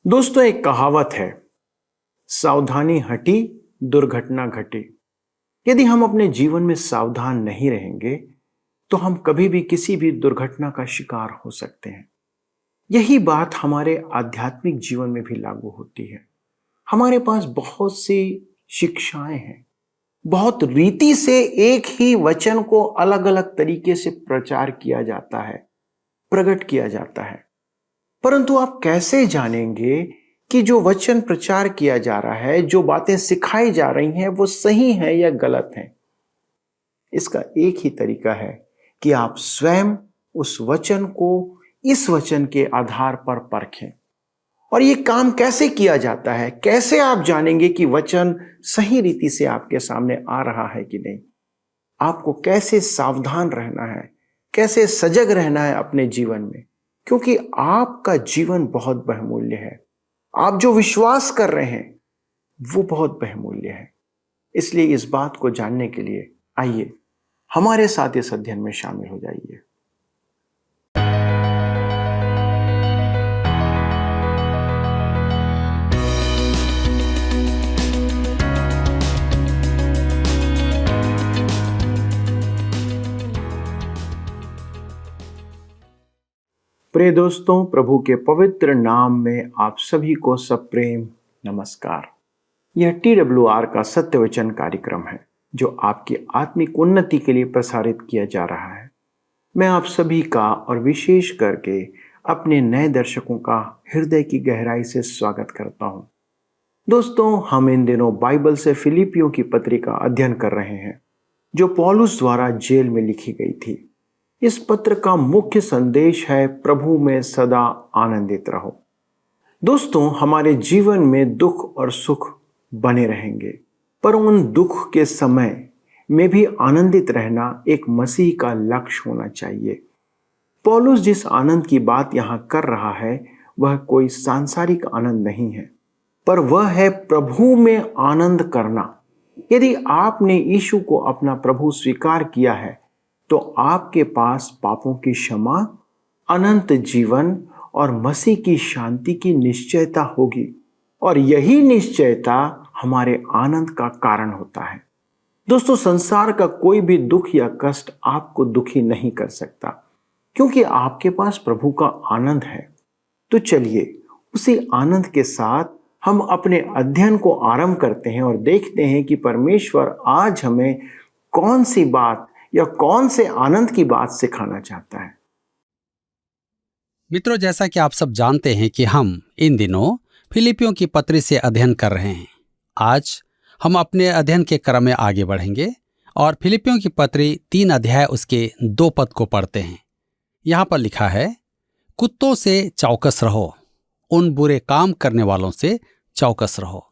दोस्तों, एक कहावत है, सावधानी हटी दुर्घटना घटी। यदि हम अपने जीवन में सावधान नहीं रहेंगे तो हम कभी भी किसी भी दुर्घटना का शिकार हो सकते हैं। यही बात हमारे आध्यात्मिक जीवन में भी लागू होती है। हमारे पास बहुत सी शिक्षाएं हैं, बहुत रीति से एक ही वचन को अलग अलग तरीके से प्रचार किया जाता है, प्रकट किया जाता है। परंतु आप कैसे जानेंगे कि जो वचन प्रचार किया जा रहा है, जो बातें सिखाई जा रही हैं, वो सही है या गलत है? इसका एक ही तरीका है कि आप स्वयं उस वचन को इस वचन के आधार पर परखें। और ये काम कैसे किया जाता है? कैसे आप जानेंगे कि वचन सही रीति से आपके सामने आ रहा है कि नहीं? आपको कैसे सावधान रहना है, कैसे सजग रहना है अपने जीवन में, क्योंकि आपका जीवन बहुत बहुमूल्य है। आप जो विश्वास कर रहे हैं वो बहुत बहुमूल्य है। इसलिए इस बात को जानने के लिए आइए हमारे साथ इस अध्ययन में शामिल हो जाइए। प्रिय दोस्तों, प्रभु के पवित्र नाम में आप सभी को सप्रेम नमस्कार। यह TWR का सत्य वचन कार्यक्रम है जो आपकी आत्मिक उन्नति के लिए प्रसारित किया जा रहा है। मैं आप सभी का और विशेष करके अपने नए दर्शकों का हृदय की गहराई से स्वागत करता हूं। दोस्तों, हम इन दिनों बाइबल से फिलिपियों की पत्री का अध्ययन कर रहे हैं जो पौलुस द्वारा जेल में लिखी गई थी। इस पत्र का मुख्य संदेश है, प्रभु में सदा आनंदित रहो। दोस्तों, हमारे जीवन में दुख और सुख बने रहेंगे, पर उन दुख के समय में भी आनंदित रहना एक मसीह का लक्ष्य होना चाहिए। पौलुस जिस आनंद की बात यहाँ कर रहा है वह कोई सांसारिक आनंद नहीं है, पर वह है प्रभु में आनंद करना। यदि आपने यीशु को अपना प्रभु स्वीकार किया है तो आपके पास पापों की क्षमा, अनंत जीवन और मसीह की शांति की निश्चयता होगी, और यही निश्चयता हमारे आनंद का कारण होता है। दोस्तों, संसार का कोई भी दुख या कष्ट आपको दुखी नहीं कर सकता, क्योंकि आपके पास प्रभु का आनंद है। तो चलिए उसी आनंद के साथ हम अपने अध्ययन को आरंभ करते हैं और देखते हैं कि परमेश्वर आज हमें कौन सी बात या कौन से आनंद की बात सिखाना चाहता है। मित्रों, जैसा कि आप सब जानते हैं कि हम इन दिनों फिलिपियों की पत्री से अध्ययन कर रहे हैं। आज हम अपने अध्ययन के क्रम में आगे बढ़ेंगे और फिलिपियों की पत्री 3 अध्याय उसके 2 पद को पढ़ते हैं। यहाँ पर लिखा है, कुत्तों से चौकस रहो, उन बुरे काम करने वालों से चौकस रहो,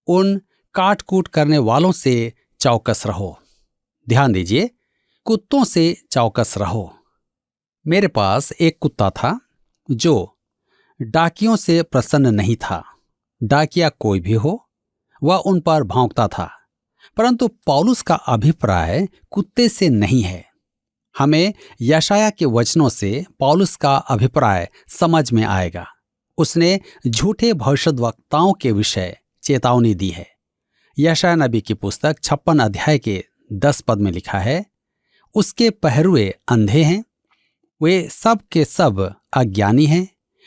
उन काट कूट करने वालों से चौकस रहो। ध्यान दीजिए, कुत्तों से चौकस रहो। मेरे पास एक कुत्ता था जो डाकियों से प्रसन्न नहीं था। डाकिया कोई भी हो, वह उन पर भौंकता था, परंतु पौलुस का अभिप्राय कुत्ते से नहीं है। हमें यशाया के वचनों से पौलुस का अभिप्राय समझ में आएगा। उसने झूठे भविष्यद्वक्ताओं के विषय चेतावनी दी है। यशाया नबी की पुस्तक 56 अध्याय के 10 पद में लिखा है, उसके पहरुए अंधे हैं, वे सब के सब अज्ञानी हैं,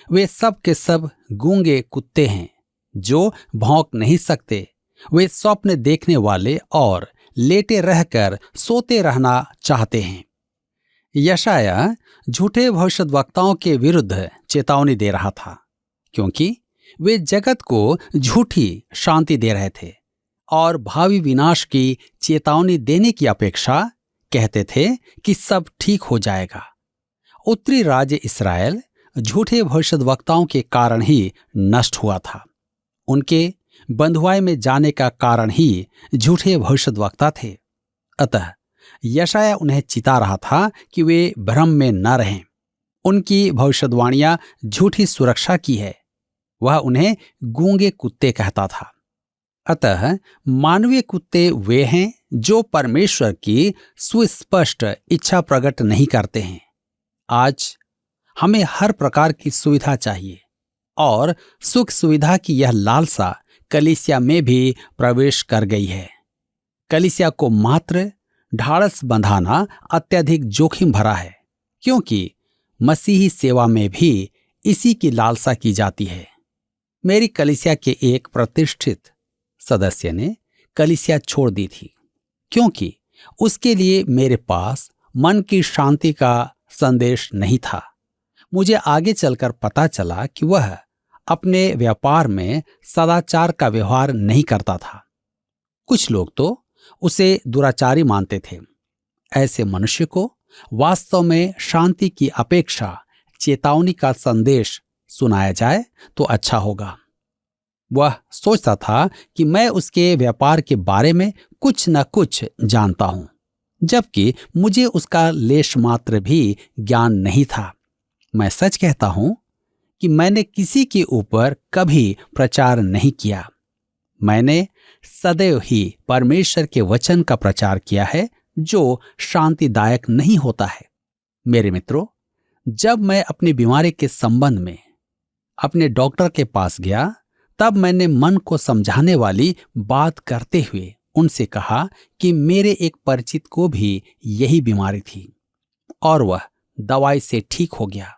वे सब के सब गूंगे कुत्ते हैं जो भौंक नहीं सकते, वे स्वप्न देखने वाले और लेटे रहकर सोते रहना चाहते हैं। यशाया झूठे भविष्यद्वक्ताओं के विरुद्ध चेतावनी दे रहा था, क्योंकि वे जगत को झूठी शांति दे रहे थे और भावी विनाश की चेतावनी देने की अपेक्षा कहते थे कि सब ठीक हो जाएगा। उत्तरी राज्य इस्राएल झूठे भविष्यद्वक्ताओं के कारण ही नष्ट हुआ था। उनके बंधुआई में जाने का कारण ही झूठे भविष्यद्वक्ता थे। अतः यशाया उन्हें चिता रहा था कि वे भ्रम में न रहें। उनकी भविष्यवाणियां झूठी सुरक्षा की है। वह उन्हें गूंगे कुत्ते कहता था। अतः मानवीय कुत्ते वे हैं जो परमेश्वर की सुस्पष्ट इच्छा प्रकट नहीं करते हैं। आज हमें हर प्रकार की सुविधा चाहिए और सुख सुविधा की यह लालसा कलीसिया में भी प्रवेश कर गई है। कलीसिया को मात्र ढाढ़स बंधाना अत्यधिक जोखिम भरा है, क्योंकि मसीही सेवा में भी इसी की लालसा की जाती है। मेरी कलीसिया के एक प्रतिष्ठित सदस्य ने कलीसिया छोड़ दी थी, क्योंकि उसके लिए मेरे पास मन की शांति का संदेश नहीं था। मुझे आगे चलकर पता चला कि वह अपने व्यापार में सदाचार का व्यवहार नहीं करता था। कुछ लोग तो उसे दुराचारी मानते थे। ऐसे मनुष्य को वास्तव में शांति की अपेक्षा चेतावनी का संदेश सुनाया जाए तो अच्छा होगा। वह सोचता था कि मैं उसके व्यापार के बारे में कुछ न कुछ जानता हूं, जबकि मुझे उसका लेश मात्र भी ज्ञान नहीं था। मैं सच कहता हूं कि मैंने किसी के ऊपर कभी प्रचार नहीं किया। मैंने सदैव ही परमेश्वर के वचन का प्रचार किया है, जो शांतिदायक नहीं होता है। मेरे मित्रों, जब मैं अपनी बीमारी के संबंध में अपने डॉक्टर के पास गया, तब मैंने मन को समझाने वाली बात करते हुए उनसे कहा कि मेरे एक परिचित को भी यही बीमारी थी और वह दवाई से ठीक हो गया।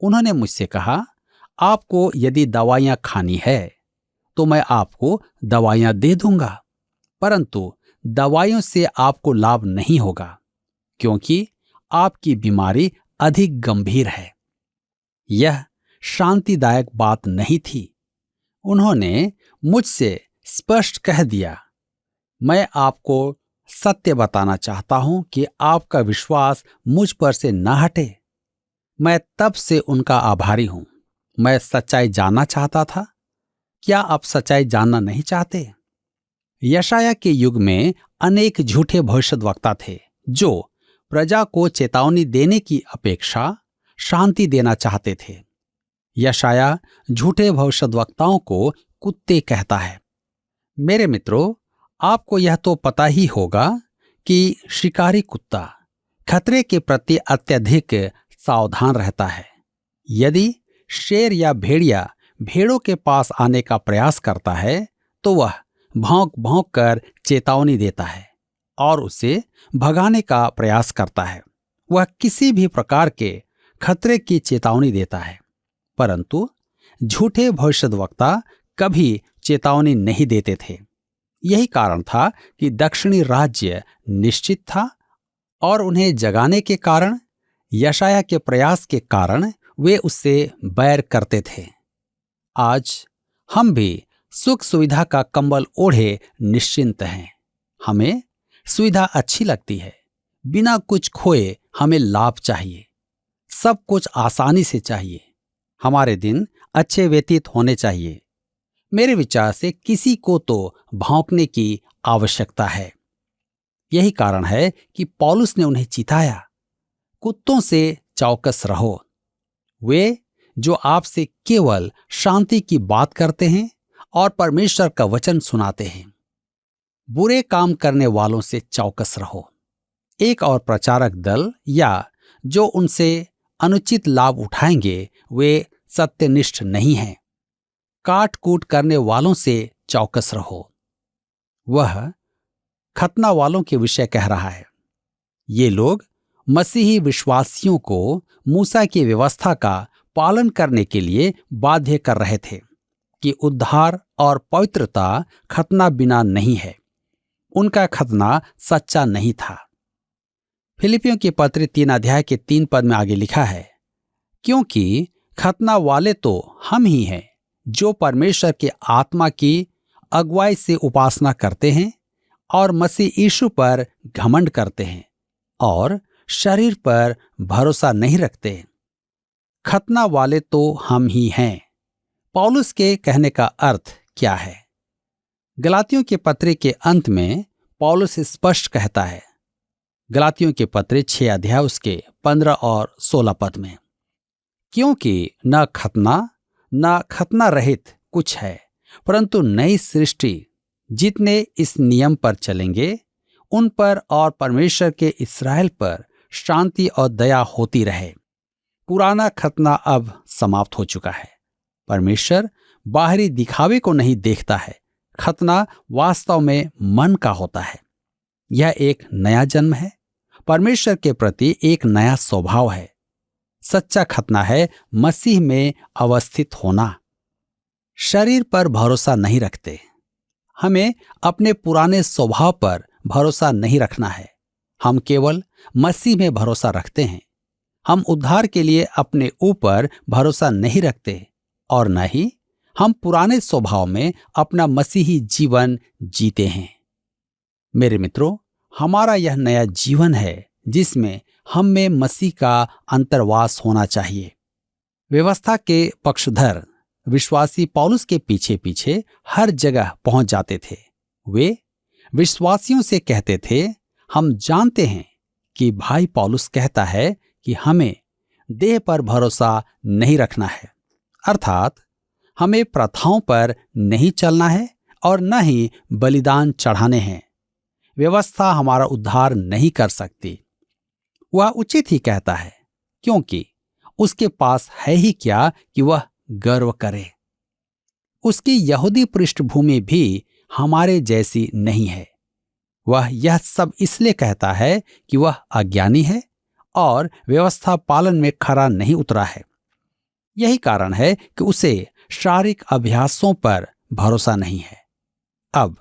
उन्होंने मुझसे कहा, आपको यदि दवाइयां खानी है तो मैं आपको दवाइयां दे दूंगा, परंतु दवाइयों से आपको लाभ नहीं होगा, क्योंकि आपकी बीमारी अधिक गंभीर है। यह शांतिदायक बात नहीं थी। उन्होंने मुझसे स्पष्ट कह दिया, मैं आपको सत्य बताना चाहता हूं कि आपका विश्वास मुझ पर से न हटे। मैं तब से उनका आभारी हूं। मैं सच्चाई जानना चाहता था। क्या आप सच्चाई जानना नहीं चाहते? यशाया के युग में अनेक झूठे भविष्यद्वक्ता थे, जो प्रजा को चेतावनी देने की अपेक्षा शांति देना चाहते थे। यशाया झूठे भविष्यद्वक्ताओं को कुत्ते कहता है। मेरे मित्रों, आपको यह तो पता ही होगा कि शिकारी कुत्ता खतरे के प्रति अत्यधिक सावधान रहता है। यदि शेर या भेड़िया भेड़ों के पास आने का प्रयास करता है तो वह भौंक भौंक कर चेतावनी देता है और उसे भगाने का प्रयास करता है। वह किसी भी प्रकार के खतरे की चेतावनी देता है, परंतु झूठे भविष्यद्वक्ता कभी चेतावनी नहीं देते थे। यही कारण था कि दक्षिणी राज्य निश्चित था और उन्हें जगाने के कारण, यशाया के प्रयास के कारण वे उससे बैर करते थे। आज हम भी सुख सुविधा का कंबल ओढ़े निश्चिंत हैं। हमें सुविधा अच्छी लगती है। बिना कुछ खोए हमें लाभ चाहिए। सब कुछ आसानी से चाहिए। हमारे दिन अच्छे व्यतीत होने चाहिए। मेरे विचार से किसी को तो भौंकने की आवश्यकता है। यही कारण है कि पौलुस ने उन्हें चिताया, कुत्तों से चौकस रहो। वे जो आपसे केवल शांति की बात करते हैं और परमेश्वर का वचन सुनाते हैं। बुरे काम करने वालों से चौकस रहो। एक और प्रचारक दल या जो उनसे अनुचित लाभ उठाएंगे, वे सत्यनिष्ठ नहीं हैं। काट कूट करने वालों से चौकस रहो। वह खतना वालों के विषय कह रहा है। ये लोग मसीही विश्वासियों को मूसा की व्यवस्था का पालन करने के लिए बाध्य कर रहे थे कि उद्धार और पवित्रता खतना बिना नहीं है। उनका खतना सच्चा नहीं था। फिलिपियों की पत्री 3 अध्याय के 3 पद में आगे लिखा है, क्योंकि खतना वाले तो हम ही हैं जो परमेश्वर के आत्मा की अगुवाई से उपासना करते हैं और मसीह यीशु पर घमंड करते हैं और शरीर पर भरोसा नहीं रखते। खतना वाले तो हम ही हैं। पौलुस के कहने का अर्थ क्या है? गलातियों के पत्र के अंत में पौलुस स्पष्ट कहता है, गलातियों के पत्र 6 अध्याय उसके 15 और 16 पद में, क्योंकि न खतना रहित कुछ है, परंतु नई सृष्टि जितने इस नियम पर चलेंगे उन पर और परमेश्वर के इस्राएल पर शांति और दया होती रहे। पुराना खतना अब समाप्त हो चुका है। परमेश्वर बाहरी दिखावे को नहीं देखता है। खतना वास्तव में मन का होता है। यह एक नया जन्म है। परमेश्वर के प्रति एक नया स्वभाव है। सच्चा खतना है मसीह में अवस्थित होना। शरीर पर भरोसा नहीं रखते। हमें अपने पुराने स्वभाव पर भरोसा नहीं रखना है। हम केवल मसीह में भरोसा रखते हैं। हम उद्धार के लिए अपने ऊपर भरोसा नहीं रखते और न ही हम पुराने स्वभाव में अपना मसीही जीवन जीते हैं। मेरे मित्रों, हमारा यह नया जीवन है जिसमें हम में मसीह का अंतर्वास होना चाहिए। व्यवस्था के पक्षधर विश्वासी पौलुस के पीछे पीछे हर जगह पहुंच जाते थे। वे विश्वासियों से कहते थे, हम जानते हैं कि भाई पौलुस कहता है कि हमें देह पर भरोसा नहीं रखना है, अर्थात हमें प्रथाओं पर नहीं चलना है और न ही बलिदान चढ़ाने हैं। व्यवस्था हमारा उद्धार नहीं कर सकती। वह उचित ही कहता है, क्योंकि उसके पास है ही क्या कि वह गर्व करे। उसकी यहूदी पृष्ठभूमि भी हमारे जैसी नहीं है। वह यह सब इसलिए कहता है कि वह अज्ञानी है और व्यवस्था पालन में खरा नहीं उतरा है। यही कारण है कि उसे शारीरिक अभ्यासों पर भरोसा नहीं है। अब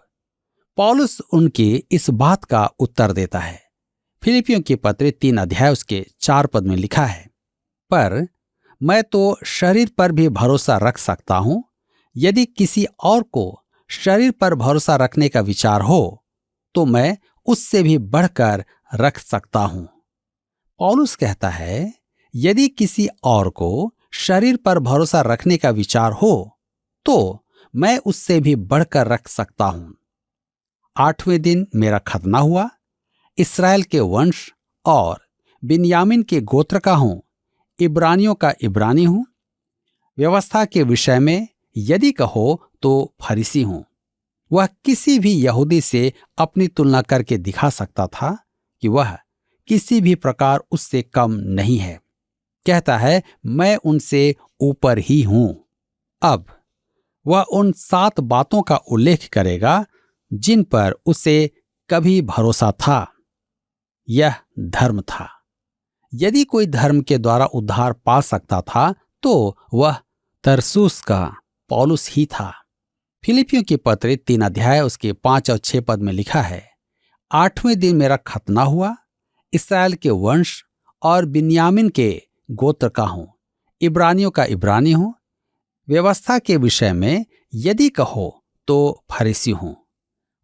पौलुस उनकी इस बात का उत्तर देता है। फिलिपियों की पत्री 3 अध्याय उसके 4 पद में लिखा है, पर मैं तो शरीर पर भी भरोसा रख सकता हूं। यदि किसी और को शरीर पर भरोसा रखने का विचार हो तो मैं उससे भी बढ़कर रख सकता हूं। पौलुस कहता है, यदि किसी और को शरीर पर भरोसा रखने का विचार हो तो मैं उससे भी बढ़कर रख सकता हूं। 8वें दिन मेरा खतना हुआ। इस्राएल के वंश और बिन्यामीन के गोत्र का हूं। इब्रानियों का इब्रानी हूं। व्यवस्था के विषय में यदि कहो तो फरीसी हूं। वह किसी भी यहूदी से अपनी तुलना करके दिखा सकता था कि वह किसी भी प्रकार उससे कम नहीं है। कहता है, मैं उनसे ऊपर ही हूं। अब वह उन 7 बातों का उल्लेख करेगा जिन पर उसे कभी भरोसा था। यह धर्म था। यदि कोई धर्म के द्वारा उद्धार पा सकता था तो वह तरसुस का पौलुस ही था। फिलिपियों की पत्री 3 अध्याय उसके 5 और 6 पद में लिखा है, 8वें दिन मेरा खतना हुआ। इस्राएल के वंश और बिन्यामीन के गोत्र का हूं। इब्रानियों का इब्रानी हूं। व्यवस्था के विषय में यदि कहो तो फरीसी हूं।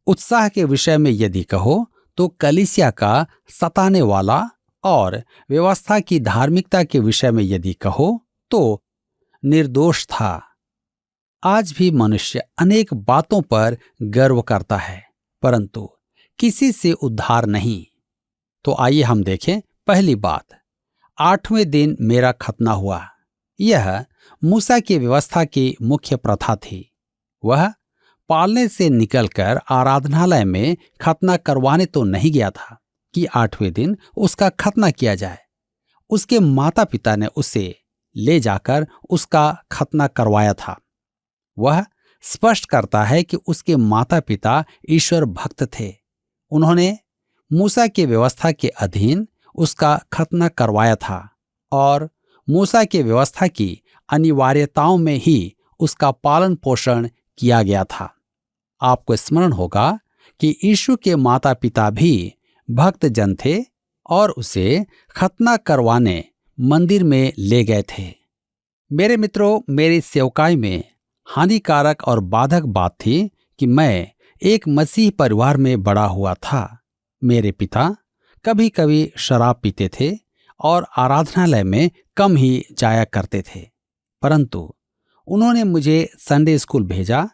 उत्साह के विषय में यदि कहो तो कलीसिया का सताने वाला और व्यवस्था की धार्मिकता के विषय में यदि कहो तो निर्दोष था। आज भी मनुष्य अनेक बातों पर गर्व करता है, परंतु किसी से उद्धार नहीं। तो आइए हम देखें। पहली बात, 8वें दिन मेरा खतना हुआ। यह मूसा की व्यवस्था की मुख्य प्रथा थी। वह पालने से निकलकर आराधनालय में खतना करवाने तो नहीं गया था कि 8वें दिन उसका खतना किया जाए। उसके माता पिता ने उसे ले जाकर उसका खतना करवाया था। वह स्पष्ट करता है कि उसके माता पिता ईश्वर भक्त थे। उन्होंने मूसा की व्यवस्था के अधीन उसका खतना करवाया था और मूसा की व्यवस्था की अनिवार्यताओं में ही उसका पालन पोषण किया गया था। आपको स्मरण होगा कि यीशु के माता पिता भी भक्त जन थे और उसे खतना करवाने मंदिर में ले गए थे। मेरे मित्रों, मेरी सेवकाई में हानिकारक और बाधक बात थी कि मैं एक मसीह परिवार में बड़ा हुआ था। मेरे पिता कभी कभी शराब पीते थे और आराधनालय में कम ही जाया करते थे, परंतु उन्होंने मुझे संडे स्कूल भेजा।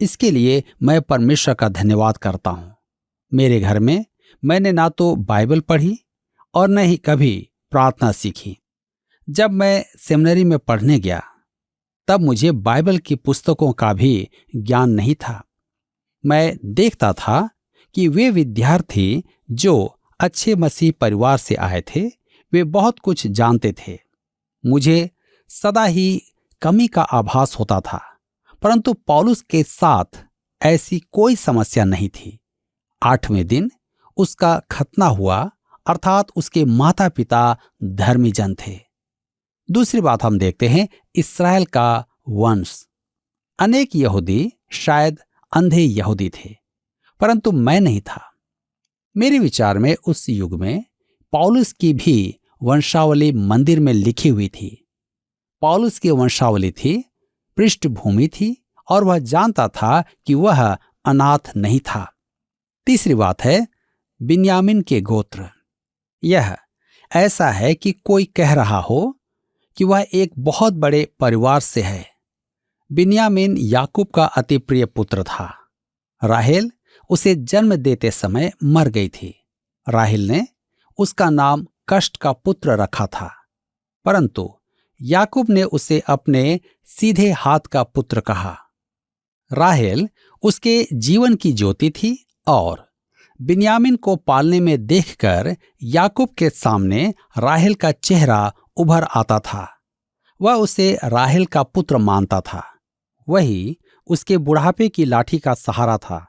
इसके लिए मैं परमेश्वर का धन्यवाद करता हूँ। मेरे घर में मैंने ना तो बाइबल पढ़ी और न ही कभी प्रार्थना सीखी। जब मैं सेमिनरी में पढ़ने गया तब मुझे बाइबल की पुस्तकों का भी ज्ञान नहीं था। मैं देखता था कि वे विद्यार्थी जो अच्छे मसीह परिवार से आए थे वे बहुत कुछ जानते थे। मुझे सदा ही कमी का आभास होता था, परंतु पौलुस के साथ ऐसी कोई समस्या नहीं थी। 8वें दिन उसका खतना हुआ, अर्थात उसके माता पिता धर्मी जन थे। दूसरी बात हम देखते हैं, इस्राएल का वंश। अनेक यहूदी शायद अंधे यहूदी थे, परंतु मैं नहीं था। मेरे विचार में उस युग में पौलुस की भी वंशावली मंदिर में लिखी हुई थी। पौलुस की वंशावली थी, पृष्ठभूमि थी, और वह जानता था कि वह अनाथ नहीं था। तीसरी बात है, बिन्यामीन के गोत्र। यह ऐसा है कि कोई कह रहा हो कि वह एक बहुत बड़े परिवार से है। बिन्यामीन याकूब का अति प्रिय पुत्र था। राहेल उसे जन्म देते समय मर गई थी। राहेल ने उसका नाम कष्ट का पुत्र रखा था, परंतु याकूब ने उसे अपने सीधे हाथ का पुत्र कहा। राहेल उसके जीवन की ज्योति थी और बिन्यामीन को पालने में देखकर याकूब के सामने राहेल का चेहरा उभर आता था। वह उसे राहेल का पुत्र मानता था। वही उसके बुढ़ापे की लाठी का सहारा था।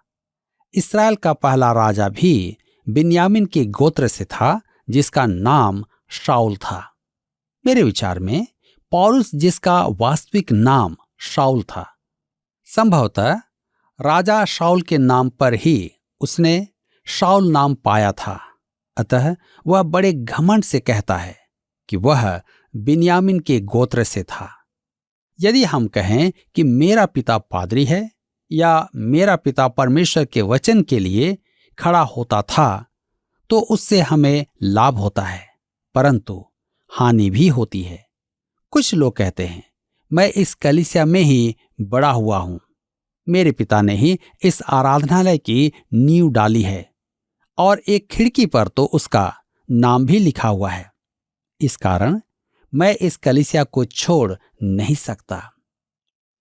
इस्राएल का पहला राजा भी बिन्यामीन के गोत्र से था, जिसका नाम शाऊल था। मेरे विचार में पौलुस, जिसका वास्तविक नाम शाऊल था, संभवतः राजा शाऊल के नाम पर ही उसने शाऊल नाम पाया था। अतः वह बड़े घमंड से कहता है कि वह बिन्यामीन के गोत्र से था। यदि हम कहें कि मेरा पिता पादरी है या मेरा पिता परमेश्वर के वचन के लिए खड़ा होता था, तो उससे हमें लाभ होता है, परंतु हानि भी होती है। कुछ लोग कहते हैं, मैं इस कलीसिया में ही बड़ा हुआ हूं, मेरे पिता ने ही इस आराधनालय की नींव डाली है और एक खिड़की पर तो उसका नाम भी लिखा हुआ है। इस कारण मैं इस कलीसिया को छोड़ नहीं सकता।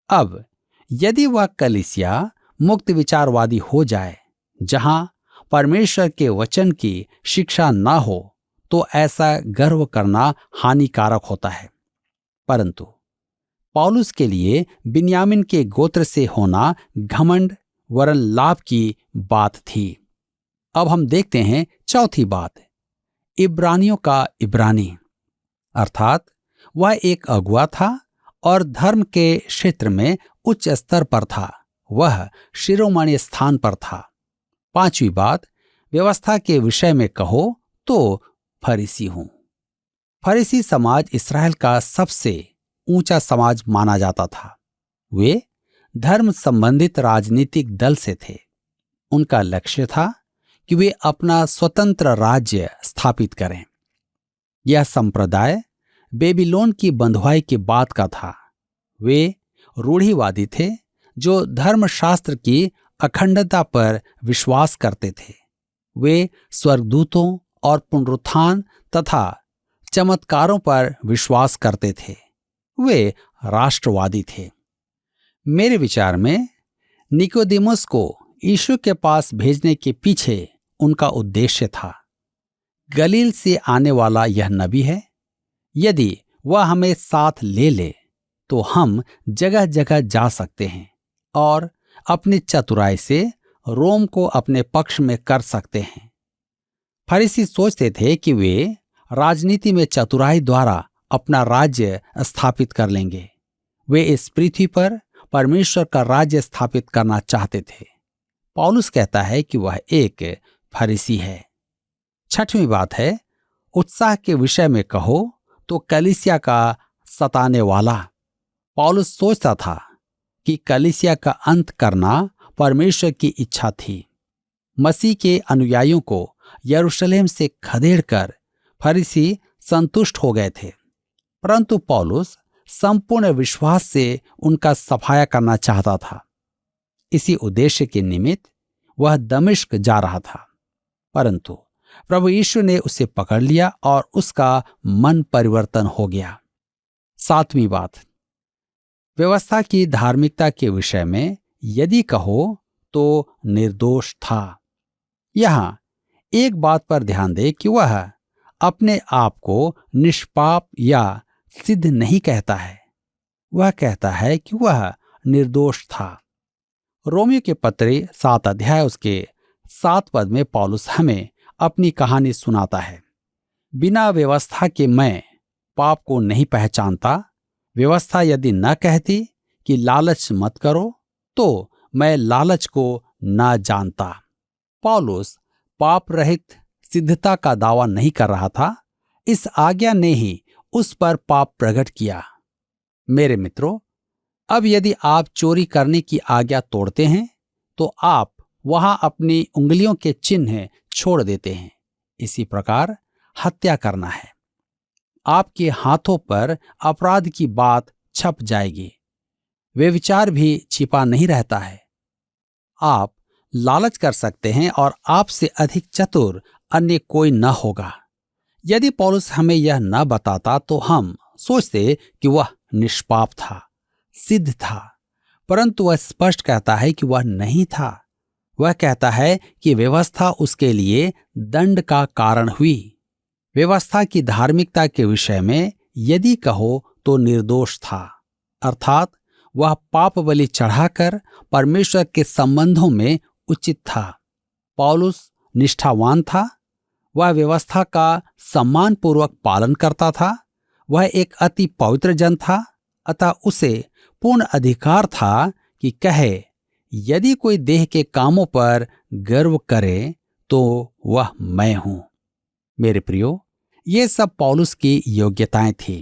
अब यदि वह कलीसिया मुक्त विचारवादी हो जाए, जहां परमेश्वर के वचन की शिक्षा ना हो, तो ऐसा गर्व करना हानिकारक होता है। परंतु पौलुस के लिए बिन्यामीन के गोत्र से होना घमंड वरन लाभ की बात थी। अब हम देखते हैं चौथी बात, इब्रानियों का इब्रानी, अर्थात वह एक अगुआ था और धर्म के क्षेत्र में उच्च स्तर पर था। वह शिरोमणि स्थान पर था। पांचवी बात, व्यवस्था के विषय में कहो तो फरीसी हूं। फरीसी समाज इस्राएल का सबसे ऊंचा समाज माना जाता था। वे धर्म संबंधित राजनीतिक दल से थे। उनका लक्ष्य था कि वे अपना स्वतंत्र राज्य स्थापित करें। यह संप्रदाय बेबीलोन की बंधुआई के बाद का था। वे रूढ़िवादी थे जो धर्मशास्त्र की अखंडता पर विश्वास करते थे। वे स्वर्गदूतों और पुनरुत्थान तथा चमत्कारों पर विश्वास करते थे। वे राष्ट्रवादी थे। मेरे विचार में निकोदेमुस को यीशु के पास भेजने के पीछे उनका उद्देश्य था। गलील से आने वाला यह नबी है। यदि वह हमें साथ ले ले तो हम जगह जगह जा सकते हैं और अपनी चतुराई से रोम को अपने पक्ष में कर सकते हैं। फरीसी सोचते थे कि वे राजनीति में चतुराई द्वारा अपना राज्य स्थापित कर लेंगे। वे इस पृथ्वी पर परमेश्वर का राज्य स्थापित करना चाहते थे। पौलुस कहता है कि वह एक फरीसी है। छठवीं बात है, उत्साह के विषय में कहो तो कलीसिया का सताने वाला। पौलुस सोचता था कि कलीसिया का अंत करना परमेश्वर की इच्छा थी। मसीह के अनुयायियों को यरूशलेम से खदेड़कर फरीसी संतुष्ट हो गए थे, परंतु पौलुस संपूर्ण विश्वास से उनका सफाया करना चाहता था। इसी उद्देश्य के निमित्त वह दमिश्क जा रहा था, परंतु प्रभु यीशु ने उसे पकड़ लिया और उसका मन परिवर्तन हो गया। सातवीं बात, व्यवस्था की धार्मिकता के विषय में यदि कहो तो निर्दोष था। यहां एक बात पर ध्यान दे कि वह अपने आप को निष्पाप या सिद्ध नहीं कहता है। वह कहता है कि वह निर्दोष था। रोमियो के पत्री 7 अध्याय उसके 7 पद में पौलुस हमें अपनी कहानी सुनाता है। बिना व्यवस्था के मैं पाप को नहीं पहचानता। व्यवस्था यदि न कहती कि लालच मत करो, तो मैं लालच को न जानता। पौलुस पाप रहित सिद्धता का दावा नहीं कर रहा था। इस आज्ञा ने ही उस पर पाप प्रकट किया। मेरे मित्रों, अब यदि आप चोरी करने की आज्ञा तोड़ते हैं तो आप वहां अपनी उंगलियों के चिन्ह छोड़ देते हैं। इसी प्रकार हत्या करना है, आपके हाथों पर अपराध की बात छप जाएगी। व्यभिचार भी छिपा नहीं रहता है। आप लालच कर सकते हैं और आपसे अधिक चतुर अन्य कोई न होगा। यदि पौलुस हमें यह न बताता तो हम सोचते कि वह निष्पाप था, सिद्ध था, परंतु वह स्पष्ट कहता है कि वह नहीं था। वह कहता है कि व्यवस्था उसके लिए दंड का कारण हुई। व्यवस्था की धार्मिकता के विषय में यदि कहो तो निर्दोष था, अर्थात वह पाप बलि चढ़ाकर परमेश्वर के संबंधों में उचित था। पौलुस निष्ठावान था। वह व्यवस्था का सम्मानपूर्वक पालन करता था। वह एक अति पवित्र जन था, अतः उसे पूर्ण अधिकार था कि कहे, यदि कोई देह के कामों पर गर्व करे तो वह मैं हूं। मेरे प्रियो, ये सब पौलुस की योग्यताएं थी।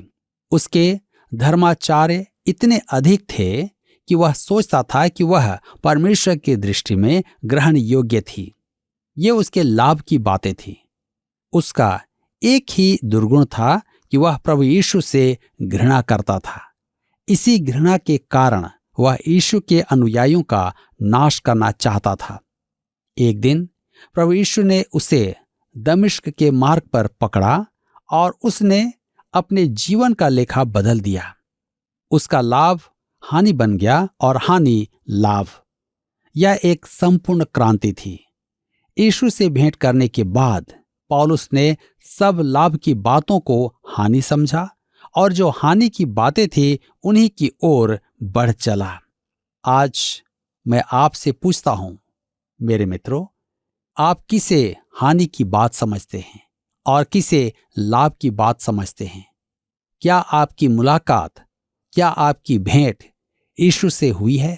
उसके धर्माचार्य इतने अधिक थे कि वह सोचता था कि वह परमेश्वर की दृष्टि में ग्रहण योग्य थी। ये उसके लाभ की बातें थी। उसका एक ही दुर्गुण था कि वह प्रभु यीशु से घृणा करता था। इसी घृणा के कारण वह यीशु के अनुयायियों का नाश करना चाहता था। एक दिन प्रभु यीशु ने उसे दमिश्क के मार्ग पर पकड़ा और उसने अपने जीवन का लेखा बदल दिया। उसका लाभ हानि बन गया और हानि लाभ। यह एक संपूर्ण क्रांति थी। यीशु से भेंट करने के बाद पौलुस ने सब लाभ की बातों को हानि समझा और जो हानि की बातें थी उन्हीं की ओर बढ़ चला। आज मैं आपसे पूछता हूं, मेरे मित्रों, आप किसे हानि की बात समझते हैं और किसे लाभ की बात समझते हैं? क्या आपकी मुलाकात, क्या आपकी भेंट यीशु से हुई है?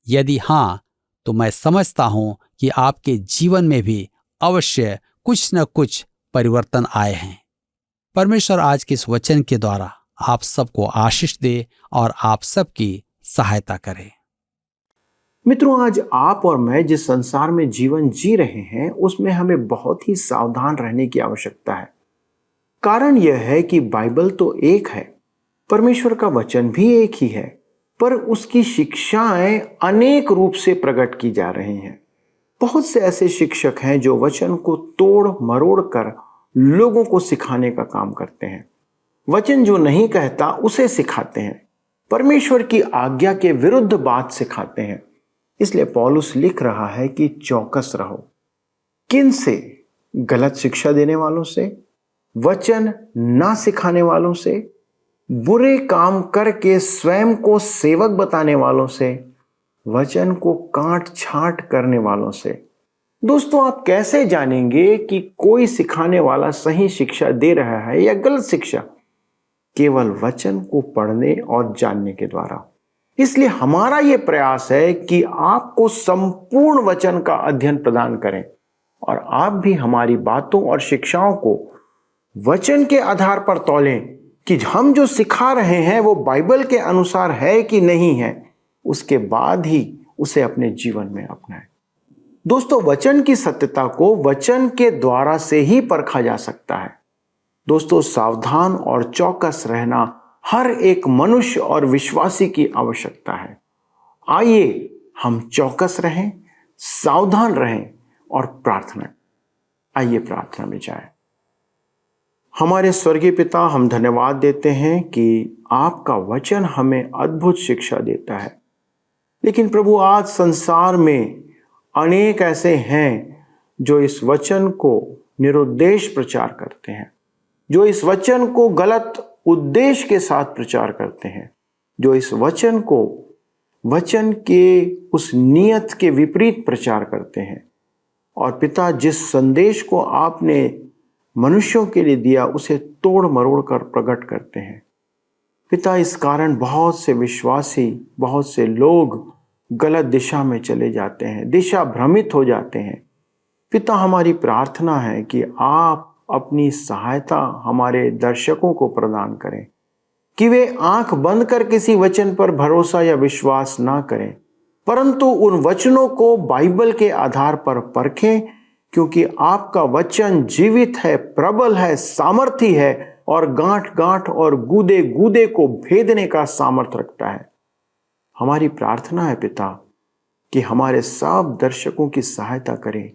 यदि हां, तो मैं समझता हूं कि आपके जीवन में भी अवश्य कुछ न कुछ परिवर्तन आए हैं। परमेश्वर आज के इस वचन के द्वारा आप सबको आशीष दे और आप सबकी सहायता करे। मित्रों, आज आप और मैं जिस संसार में जीवन जी रहे हैं उसमें हमें बहुत ही सावधान रहने की आवश्यकता है। कारण यह है कि बाइबल तो एक है, परमेश्वर का वचन भी एक ही है, पर उसकी शिक्षाएं अनेक रूप से प्रकट की जा रही हैं। बहुत से ऐसे शिक्षक हैं जो वचन को तोड़ मरोड़ कर लोगों को सिखाने का काम करते हैं। वचन जो नहीं कहता उसे सिखाते हैं, परमेश्वर की आज्ञा के विरुद्ध बात सिखाते हैं। इसलिए पौलुस लिख रहा है कि चौकस रहो। किन से? गलत शिक्षा देने वालों से, वचन ना सिखाने वालों से, बुरे काम करके स्वयं को सेवक बताने वालों से, वचन को काट छांट करने वालों से। दोस्तों, आप कैसे जानेंगे कि कोई सिखाने वाला सही शिक्षा दे रहा है या गलत शिक्षा? केवल वचन को पढ़ने और जानने के द्वारा। इसलिए हमारा यह प्रयास है कि आपको संपूर्ण वचन का अध्ययन प्रदान करें और आप भी हमारी बातों और शिक्षाओं को वचन के आधार पर तौलें कि हम जो सिखा रहे हैं वो बाइबल के अनुसार है कि नहीं है। उसके बाद ही उसे अपने जीवन में अपनाएं। दोस्तों, वचन की सत्यता को वचन के द्वारा से ही परखा जा सकता है। दोस्तों, सावधान और चौकस रहना हर एक मनुष्य और विश्वासी की आवश्यकता है। आइए हम चौकस रहें, सावधान रहें और प्रार्थना। आइए प्रार्थना में जाएं। हमारे स्वर्गीय पिता, हम धन्यवाद देते हैं कि आपका वचन हमें अद्भुत शिक्षा देता है। लेकिन प्रभु, आज संसार में अनेक ऐसे हैं जो इस वचन को निरुद्देश प्रचार करते हैं, जो इस वचन को गलत उद्देश्य के साथ प्रचार करते हैं, जो इस वचन के उस नियत के विपरीत प्रचार करते हैं। और पिता, जिस संदेश को आपने मनुष्यों के लिए दिया उसे तोड़ मरोड़ कर प्रकट करते हैं। पिता, इस कारण बहुत से विश्वासी, बहुत से लोग गलत दिशा में चले जाते हैं, दिशा भ्रमित हो जाते हैं। पिता, हमारी प्रार्थना है कि आप अपनी सहायता हमारे दर्शकों को प्रदान करें कि वे आंख बंद कर किसी वचन पर भरोसा या विश्वास ना करें, परंतु उन वचनों को बाइबल के आधार पर परखें, क्योंकि आपका वचन जीवित है, प्रबल है, सामर्थी है और गांठ गांठ और गूदे गूदे को भेदने का सामर्थ्य रखता है। हमारी प्रार्थना है पिता कि हमारे सब दर्शकों की सहायता करें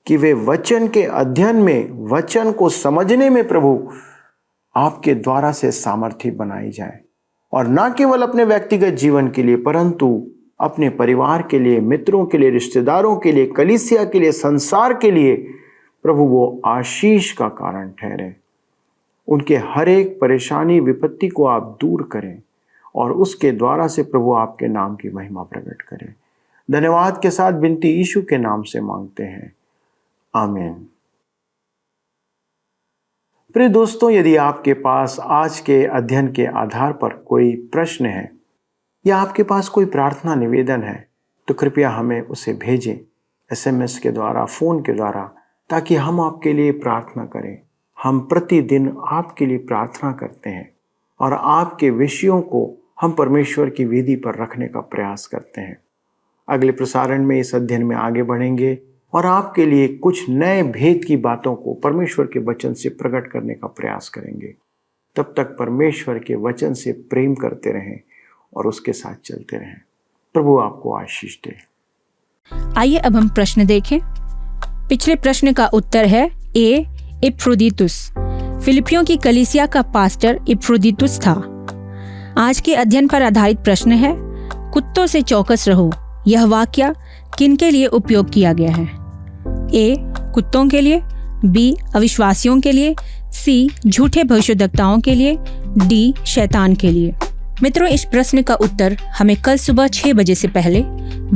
कि वे वचन के अध्ययन में, वचन को समझने में प्रभु आपके द्वारा से सामर्थी बनाई जाए, और ना केवल अपने व्यक्तिगत जीवन के लिए परंतु अपने परिवार के लिए, मित्रों के लिए, रिश्तेदारों के लिए, कलीसिया के लिए, संसार के लिए प्रभु वो आशीष का कारण ठहरे। उनके हर एक परेशानी, विपत्ति को आप दूर करें और उसके द्वारा से प्रभु आपके नाम की महिमा प्रकट करें। धन्यवाद के साथ विनती यीशु के नाम से मांगते हैं, आमीन। प्रिय दोस्तों, यदि आपके पास आज के अध्ययन के आधार पर कोई प्रश्न है या आपके पास कोई प्रार्थना निवेदन है तो कृपया हमें उसे भेजें SMS के द्वारा, फ़ोन के द्वारा, ताकि हम आपके लिए प्रार्थना करें। हम प्रतिदिन आपके लिए प्रार्थना करते हैं और आपके विषयों को हम परमेश्वर की वेदी पर रखने का प्रयास करते हैं। अगले प्रसारण में इस अध्ययन में आगे बढ़ेंगे और आपके लिए कुछ नए भेद की बातों को परमेश्वर के वचन से प्रकट करने का प्रयास करेंगे। तब तक परमेश्वर के वचन से प्रेम करते रहें और उसके साथ चलते रहें। प्रभु आपको आशीष दे। आइए अब हम प्रश्न देखें। पिछले प्रश्न का उत्तर है ए, इप्फ्रोदीतुस। फिलिपियों की कलीसिया का पास्टर इप्फ्रोदीतुस था। आज के अध्ययन पर आधारित प्रश्न है, कुत्तों से चौकस रहो, यह वाक्य किनके लिए उपयोग किया गया है? ए, कुत्तों के लिए, बी, अविश्वासियों के लिए, सी, झूठे भविष्यद्वक्ताओं के लिए, डी, शैतान के लिए। मित्रों, इस प्रश्न का उत्तर हमें कल सुबह 6 बजे से पहले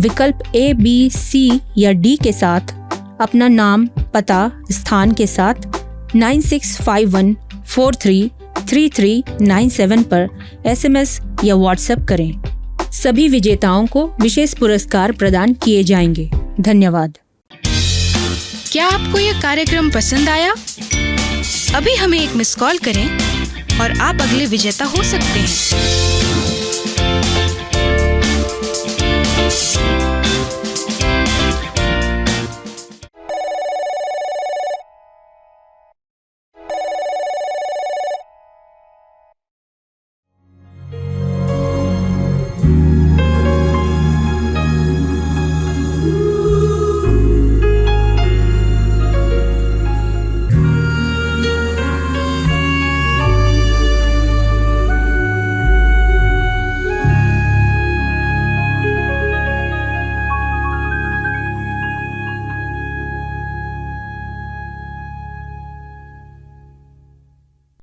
विकल्प A, B, C या D के साथ अपना नाम, पता, स्थान के साथ 9651433397 पर SMS या WhatsApp करें। सभी विजेताओं को विशेष पुरस्कार प्रदान किए जाएंगे। धन्यवाद। क्या आपको यह कार्यक्रम पसंद आया? अभी हमें एक मिस कॉल करें और आप अगले विजेता हो सकते हैं।